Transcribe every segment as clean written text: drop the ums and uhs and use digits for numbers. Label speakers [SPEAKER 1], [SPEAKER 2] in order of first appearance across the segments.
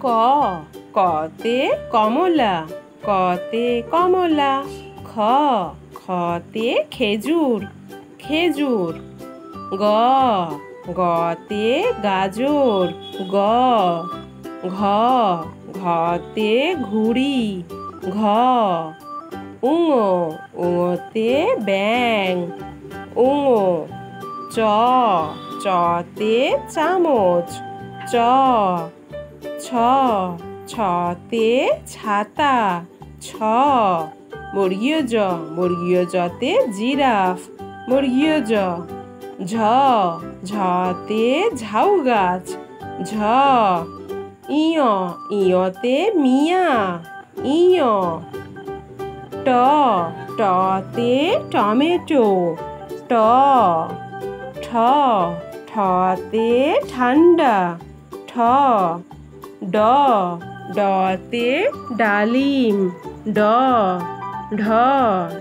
[SPEAKER 1] ক কতে কমলা, কতে কমলা। খ খতে খেজুর, খেজুর। গ গতে গাজর, গ ঘ ঘতে ঘুড়ি, ঘ ঙ ঙতে ব্যাঙ, ঙ। চ চতে চামচ, চ। ছ ছতে ছাতা, ছ। বর্গীয় জ বর্গীয় জতে জিরাফ, বর্গীয় জ। ঝ ঝতে ঝাউ গাছ, ঝ। ইয় ইয়তে মিয়া, ইয়। ট টতে টমেটো, ট। ঠ ঠতে ঠান্ডা, ঠ। ড ডতে ডালিম, ড। ঢ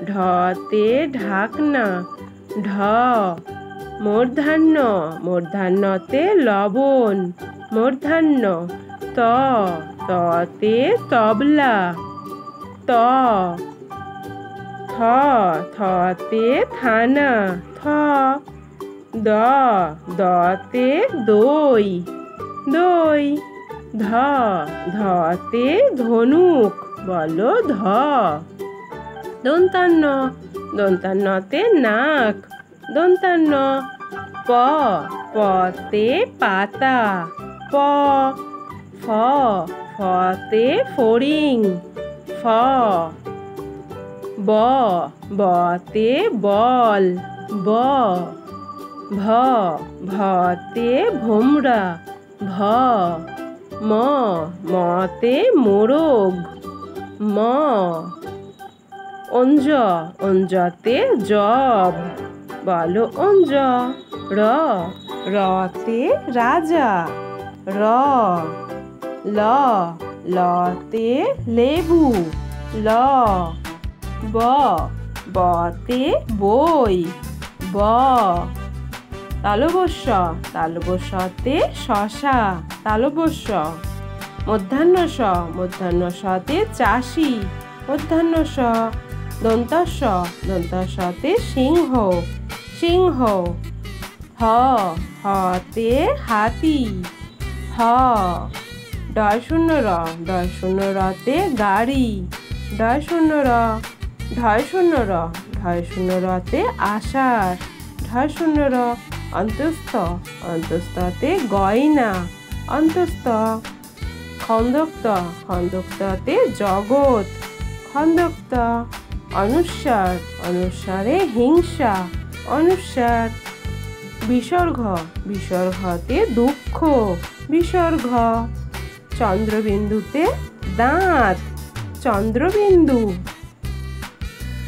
[SPEAKER 1] ঢতে ঢাকনা, ঢ। মূর্ধন্য মূর্ধন্যতে লবণ, মূর্ধন্য। ত ততে তবলা, ত। থ থতে থানা, থ। দ দতে দই, দই। ধ ধতে ধনুক, বলো ধ। দন্তান্ন দন্তান্নতে নাক, দন্তান্ন। প পতে পাতা, প। ফ ফতে ফড়িং, ফ। ব বতে বল, ব। ভ ভতে ভোমরা, ভ। ম মতে মোরগ, ম। অঞ্জ অঞ্জতে জব, বলো অঞ্জ। র রতে রাজা, র। ল লতে লেবু, ল। ব বতে বই, ব। তালবস্য তালবস্যতে শশা, তালবস্য। মধ্যাহ্ন স মধ্যাহ্ন সতে চাষি, মধ্যাহ্ন স। দন্তস্ব দন্তস্বতে সিংহ, সিংহ। হ হতে হাতি, হ। ডয় শূন্য র ডয় শূন্য রতে গাড়ি, ডয় শূন্য র। ঢয় শূন্য র ঢয় শূন্য রতে আষাঢ়, ঢয় শূন্য র। অন্তস্থ অন্তস্থতে গয়না, অন্তস্থ। খন্দক্ত খন্দক্ততে জগৎ, খন্দক্ত। অনুস্বার অনুস্বারে হিংসা, অনুস্বার। বিসর্গ বিসর্গতে দুঃখ, বিসর্গ। চন্দ্রবিন্দুতে দাঁত, চন্দ্রবিন্দু।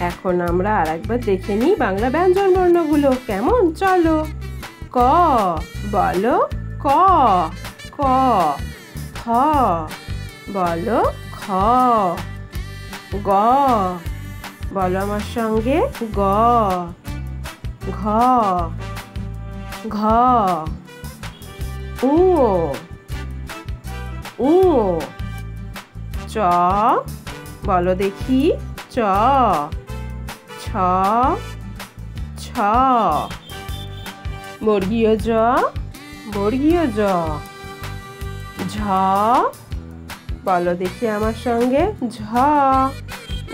[SPEAKER 1] এখন আমরা আরেকবার দেখে নিই বাংলা ব্যঞ্জন বর্ণগুলো কেমন, চলো। ক বলো ক, ক। খ বলো খ। গ বলো আমার সঙ্গে, গ। ঘ ঘ। উ উ। চ বলো দেখি, চ। ছ ছ। বর্গীয় জ বর্গীয় জ। ঝ বলো দেখি আমার সঙ্গে, ঝ।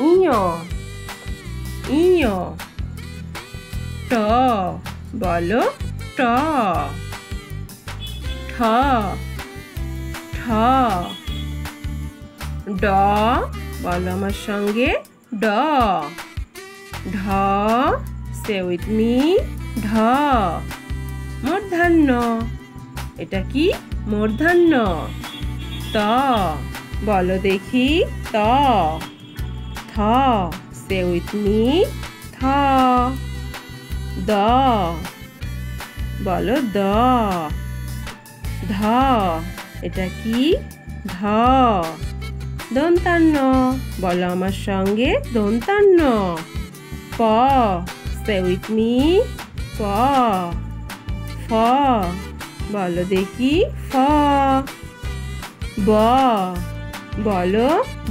[SPEAKER 1] ইয় ইয়। ট বলো ট। ঠ ঠ। ড বলো আমার সঙ্গে, ড। ঢ সে উইথ মি, ঢ। মূর্ধন্য এটা কি, মূর্ধন্য। ত বলো দেখি, ত। থ সে উইথ মি, থ। দ বলো দ। ধ এটা কি, ধ। দন্তান্ন বলো আমার সঙ্গে, দন্তান্ন। প সে উইথ মি, প। ফ বলো দেখি, ফ। ব বলো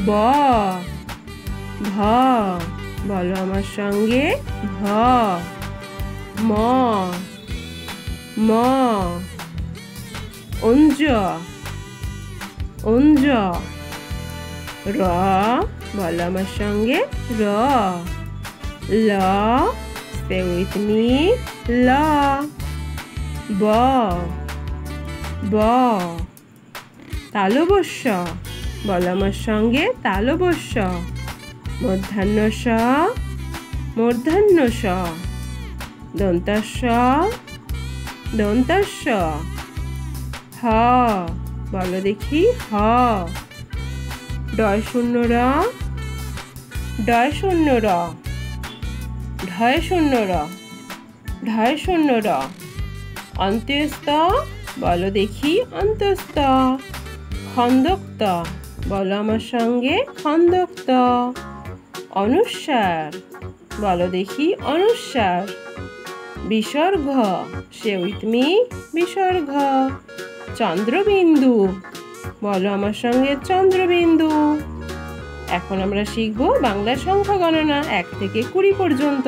[SPEAKER 1] ব। ভ বলো আমার সঙ্গে ভ। ম ম অঞ্জ অঞ্জ। র বলো আমার সঙ্গে র। ল stay with me ল। ব ব তালবস্য বলো আমার সঙ্গে তালবস্য। মূর্ধন্য ষ মূর্ধন্য ষ। দন্তস্ব দন্তস্ব। হ বলো দেখি হ। ডয় শূন্য র ডয় শূন্য র। ঢয় শূন্য র ঢয় শূন্য র। অন্ত্যস্ত বলো দেখি অন্তস্থ। খন্দক্ত বলো আমার সঙ্গে খন্দক্ত। অনুস্বার বলো দেখি অনুস্বার। বিসর্গ stay with me বিসর্গ। চন্দ্রবিন্দু বলো আমার সঙ্গে চন্দ্রবিন্দু। এখন আমরা শিখব বাংলা সংখ্যা গণনা 1 থেকে 20 পর্যন্ত।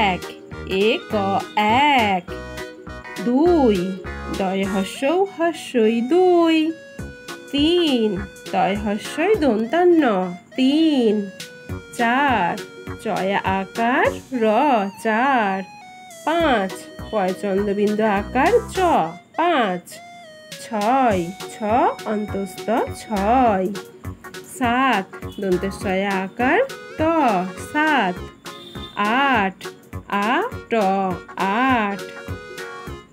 [SPEAKER 1] 1 এক এক। 2 দয় হস্যৌ হস্যই 2। 3 তয় হস্যই দন্তান্ন 3। 4 চয় আকার র 4। 5 পয় চন্দ্রবিন্দু আকার চ 5। 6 ছ অন্তস্থ 6। 7 দন্তেশ্বয় আকার ত 7। 8 আ ট 8।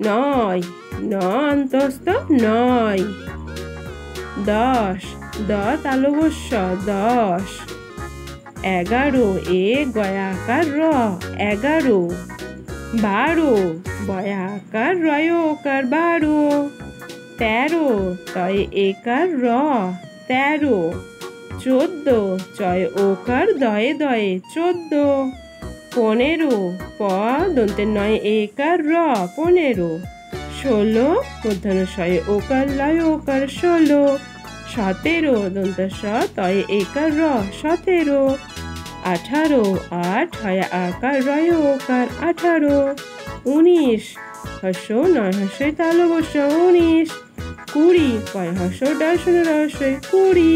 [SPEAKER 1] 9 ন অন্তস্থ 9। 10 দ তালবস্য 10। 11 এ গয়া আকার র 11। 12 বয়া আকার রয় ওকার 12। 13 তয় একার র 13। 14 চয় ওকার দয়ে দয়ে 14। 15 প দন্তের নয় একার র 15। 16 মূর্ধন্য শয়ে ওকার লয় ওকার 16। 17 দন্ত স তয় একার র 17। 18 আট হয় আকার রয় ওকার 18। 19 হস্য নয় হস্যই তালবস্য 19। 20 কয় হস্য ডয় শূন্য রস্যই 20।